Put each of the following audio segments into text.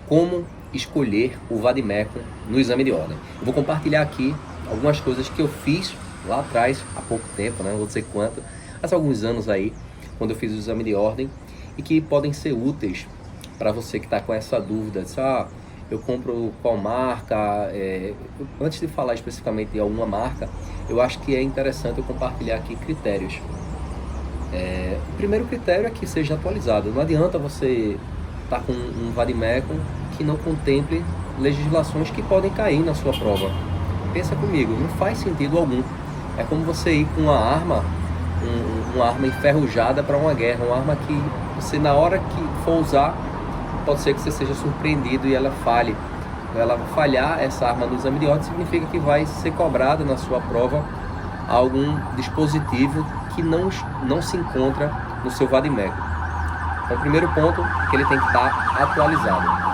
como escolher o vade-mecum no exame de ordem. Eu vou compartilhar aqui algumas coisas que eu fiz lá atrás, há pouco tempo, né? Não vou dizer quanto, há alguns anos aí, quando eu fiz o exame de ordem, e que podem ser úteis para você que está com essa dúvida, de, eu compro qual marca. Antes de falar especificamente de alguma marca, eu acho que é interessante eu compartilhar aqui critérios. O primeiro critério é que seja atualizado. Não adianta você estar com um vade-mecum que não contemple legislações que podem cair na sua prova. Pensa comigo, não faz sentido algum. É como você ir com uma arma, uma arma enferrujada para uma guerra, uma arma que você, na hora que for usar, pode ser que você seja surpreendido e ela falhe. Ela falhar, essa arma no exame de ordem, significa que vai ser cobrada na sua prova algum dispositivo que não se encontra no seu vade-mecum. Então, o primeiro ponto é que ele tem que estar atualizado.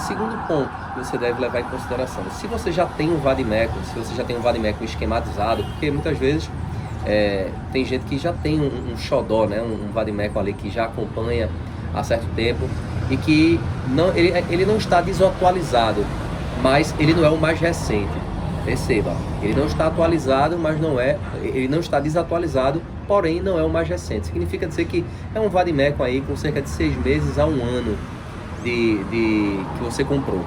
Segundo ponto que você deve levar em consideração, se você já tem um vade-mecum, se você já tem um vade-mecum esquematizado, porque muitas vezes tem gente que já tem um xodó, né, um vade-mecum ali que já acompanha há certo tempo e que ele não está desatualizado, mas ele não é o mais recente. Perceba, ele não está atualizado, mas ele não está desatualizado, porém não é o mais recente. Significa dizer que é um vade-mecum aí com cerca de 6 meses a 1 ano que você comprou.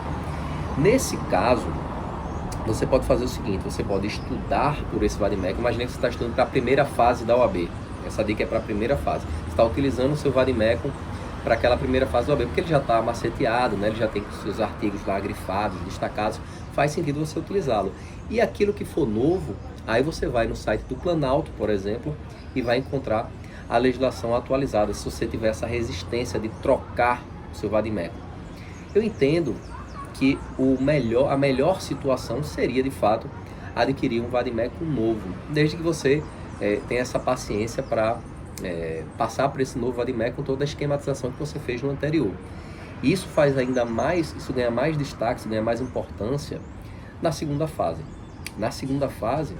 Nesse caso, você pode fazer o seguinte: você pode estudar por esse vade-mecum. Imagina que você está estudando para a primeira fase da OAB. Essa dica é para a primeira fase. Você está utilizando o seu vade-mecum para aquela primeira fase da OAB, porque ele já está maceteado, né? Ele já tem seus artigos lá grifados, destacados. Faz sentido você utilizá-lo. E aquilo que for novo, aí você vai no site do Planalto, por exemplo, e vai encontrar a legislação atualizada, se você tiver essa resistência de trocar o seu vade-mecum. Eu entendo que a melhor situação seria, de fato, adquirir um vade-mecum novo, desde que você tenha essa paciência para passar por esse novo vade-mecum com toda a esquematização que você fez no anterior. E isso faz ainda mais, isso ganha mais destaque, isso ganha mais importância na segunda fase. Na segunda fase,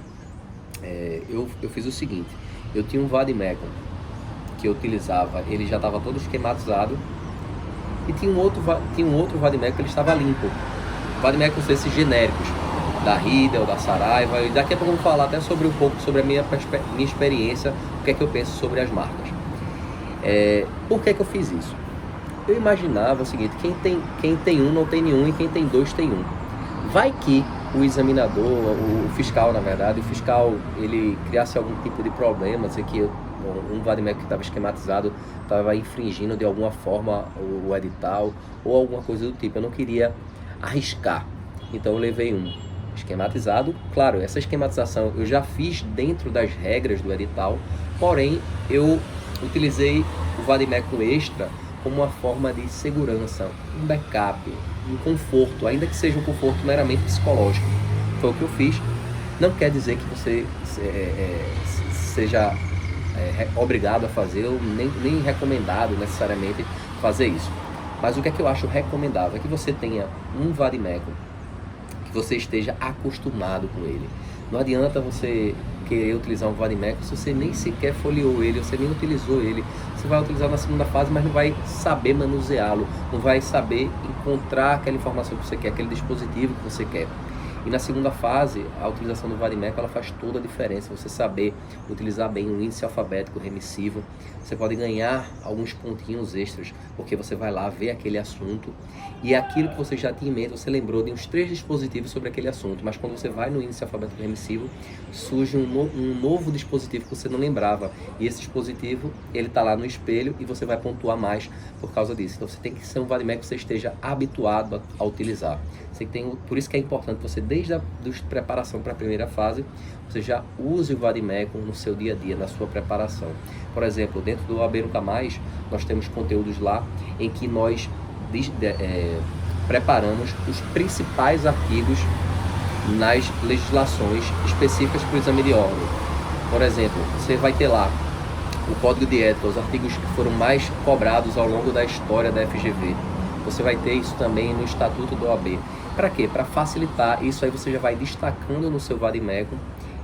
eu fiz o seguinte: eu tinha um vade-mecum que eu utilizava, ele já estava todo esquematizado, e tinha um outro vade-mecum que ele estava limpo. Vade-mecums esses genéricos, da Riedel, da Saraiva, e daqui a pouco eu vou falar até um pouco sobre a minha experiência, o que é que eu penso sobre as marcas. Por que eu fiz isso? Eu imaginava o seguinte: quem tem um não tem nenhum, e quem tem dois tem um. Vai que o examinador, o fiscal, na verdade, o fiscal, ele criasse algum tipo de problema, dizer que um vade-mecum que estava esquematizado estava infringindo de alguma forma o edital, ou alguma coisa do tipo. Eu não queria arriscar, então eu levei um esquematizado. Claro, essa esquematização eu já fiz dentro das regras do edital, porém eu utilizei o vade-mecum extra como uma forma de segurança, um backup, um conforto, ainda que seja um conforto meramente psicológico. Foi o que eu fiz. Não quer dizer que você seja obrigado a fazer, ou nem recomendado necessariamente fazer isso. Mas o que é que eu acho recomendável é que você tenha um vade-mecum que você esteja acostumado com ele. Não adianta você querer utilizar um vade-mecum se você nem sequer folheou ele, você nem utilizou ele. Você vai utilizar na segunda fase, mas não vai saber manuseá-lo, não vai saber encontrar aquela informação que você quer, aquele dispositivo que você quer. E na segunda fase, a utilização do vade-mecum, ela faz toda a diferença. Você saber utilizar bem o índice alfabético remissivo, você pode ganhar alguns pontinhos extras, porque você vai lá ver aquele assunto e aquilo que você já tinha em mente, você lembrou de uns 3 dispositivos sobre aquele assunto, mas quando você vai no índice alfabético remissivo, surge um novo dispositivo que você não lembrava, e esse dispositivo, ele está lá no espelho e você vai pontuar mais por causa disso. Então você tem que ser um vade-mecum que você esteja habituado a utilizar. Por isso que é importante você, desde a preparação para a primeira fase, você já use o vade-mecum no seu dia a dia, na sua preparação. Por exemplo, dentro do OAB Nunca Mais, nós temos conteúdos lá em que nós preparamos os principais artigos nas legislações específicas para o exame de ordem. Por exemplo, você vai ter lá o Código de Ética, os artigos que foram mais cobrados ao longo da história da FGV. Você vai ter isso também no Estatuto do OAB. Para quê? Para facilitar. Isso aí você já vai destacando no seu vade-mecum.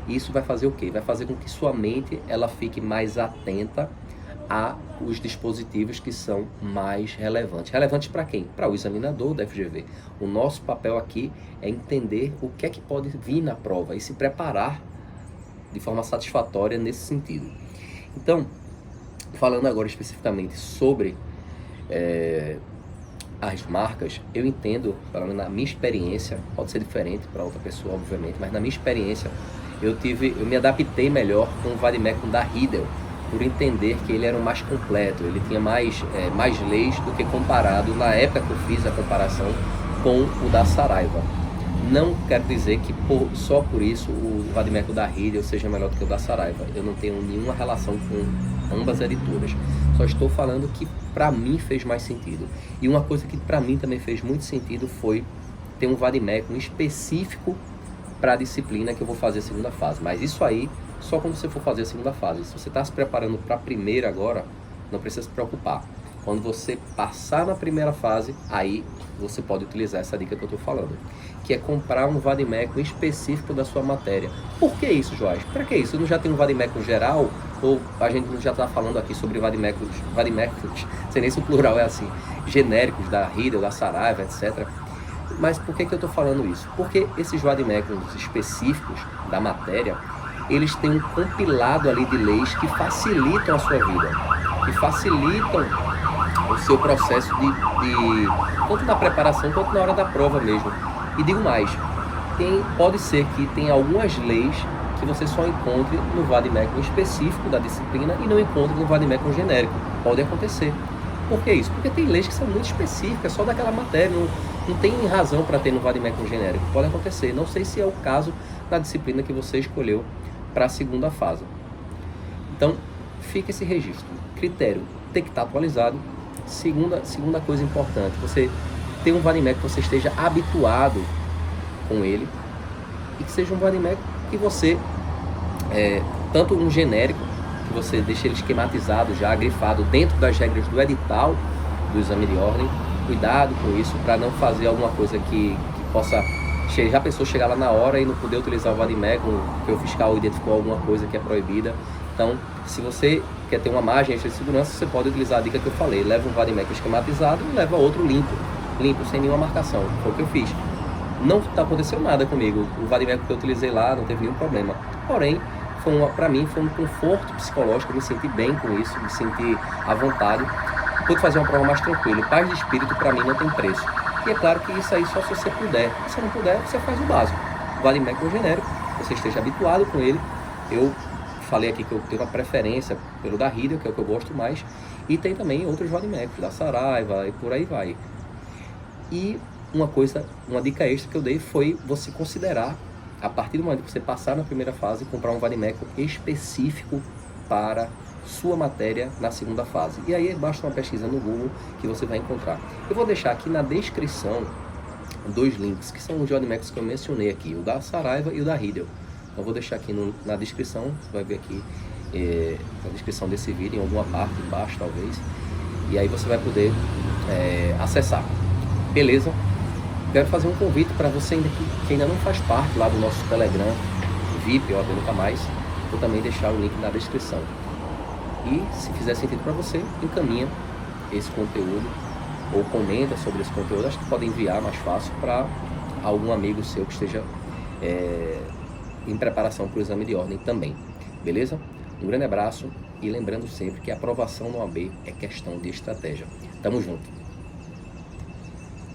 E isso vai fazer o quê? Vai fazer com que sua mente ela fique mais atenta a os dispositivos que são mais relevantes. Relevantes para quem? Para o examinador da FGV. O nosso papel aqui é entender o que é que pode vir na prova e se preparar de forma satisfatória nesse sentido. Então, falando agora especificamente sobre as marcas, eu entendo, pelo menos na minha experiência, pode ser diferente para outra pessoa, obviamente, mas na minha experiência, eu me adaptei melhor com o Vademecum da Riedel, por entender que ele era o mais completo, ele tinha mais leis do que comparado, na época que eu fiz a comparação, com o da Saraiva. Não quero dizer que só por isso o Vademecum da Riedel seja melhor do que o da Saraiva. Eu não tenho nenhuma relação com ambas editoras. Só estou falando que para mim fez mais sentido. E uma coisa que para mim também fez muito sentido foi ter um Vademecum específico para a disciplina que eu vou fazer a segunda fase. Mas isso aí, só quando você for fazer a segunda fase. Se você está se preparando para a primeira agora, não precisa se preocupar. Quando você passar na primeira fase, aí você pode utilizar essa dica que eu estou falando, que é comprar um Vademecum específico da sua matéria. Por que isso, Joás? Para que isso? Eu não já tenho um Vademecum geral? Ou a gente já está falando aqui sobre Vademecums, sei nem se o plural é assim, genéricos da Riedel, da Saraiva, etc. Mas por que eu estou falando isso? Porque esses Vademecums específicos da matéria, eles têm um compilado ali de leis que facilitam a sua vida, que facilitam o seu processo tanto na preparação quanto na hora da prova mesmo. E digo mais, pode ser que tenha algumas leis que você só encontre no Vademecum específico da disciplina e não encontre no Vademecum genérico. Pode acontecer. Por que isso? Porque tem leis que são muito específicas, só daquela matéria, não tem razão para ter no Vademecum genérico. Pode acontecer. Não sei se é o caso da disciplina que você escolheu para a segunda fase. Então, fica esse registro. Critério, tem que estar atualizado. Segunda coisa importante, você tem um Vademecum que você esteja habituado com ele e que seja um Vademecum que você, tanto um genérico, que você deixa ele esquematizado, já grifado dentro das regras do edital do exame de ordem. Cuidado com isso para não fazer alguma coisa que possa... Já pensou chegar lá na hora e não poder utilizar o Vademecum, porque o fiscal identificou alguma coisa que é proibida. Então, se você quer ter uma margem extra de segurança, você pode utilizar a dica que eu falei. Leva um Vademecum esquematizado e leva outro limpo, sem nenhuma marcação. Foi o que eu fiz. Não está acontecendo nada comigo. O Vademecum que eu utilizei lá não teve nenhum problema. Porém, para mim foi um conforto psicológico. Eu me senti bem com isso, me senti à vontade. Pude fazer uma prova mais tranquila. Paz de espírito para mim não tem preço. E é claro que isso aí só se você puder. Se você não puder, você faz o básico. O Vademecum genérico, você esteja habituado com ele. Eu falei aqui que eu tenho uma preferência pelo da Riedel, que é o que eu gosto mais. E tem também outros Vademecums, da Saraiva e por aí vai. E uma dica extra que eu dei foi você considerar, a partir do momento que você passar na primeira fase, comprar um Vademecum específico para sua matéria na segunda fase. E aí basta uma pesquisa no Google que você vai encontrar. Eu vou deixar aqui na descrição 2 links, que são os Vademecums que eu mencionei aqui, o da Saraiva e o da Riedel. Então eu vou deixar aqui na descrição, você vai ver aqui na descrição desse vídeo, em alguma parte embaixo talvez, e aí você vai poder acessar. Beleza? Quero fazer um convite para você que ainda não faz parte lá do nosso Telegram VIP, ó, Nunca Mais. Vou também deixar o link na descrição. E se fizer sentido para você, encaminha esse conteúdo ou comenta sobre esse conteúdo. Acho que pode enviar mais fácil para algum amigo seu que esteja em preparação para o exame de ordem também. Beleza? Um grande abraço e lembrando sempre que a aprovação no OAB é questão de estratégia. Tamo junto!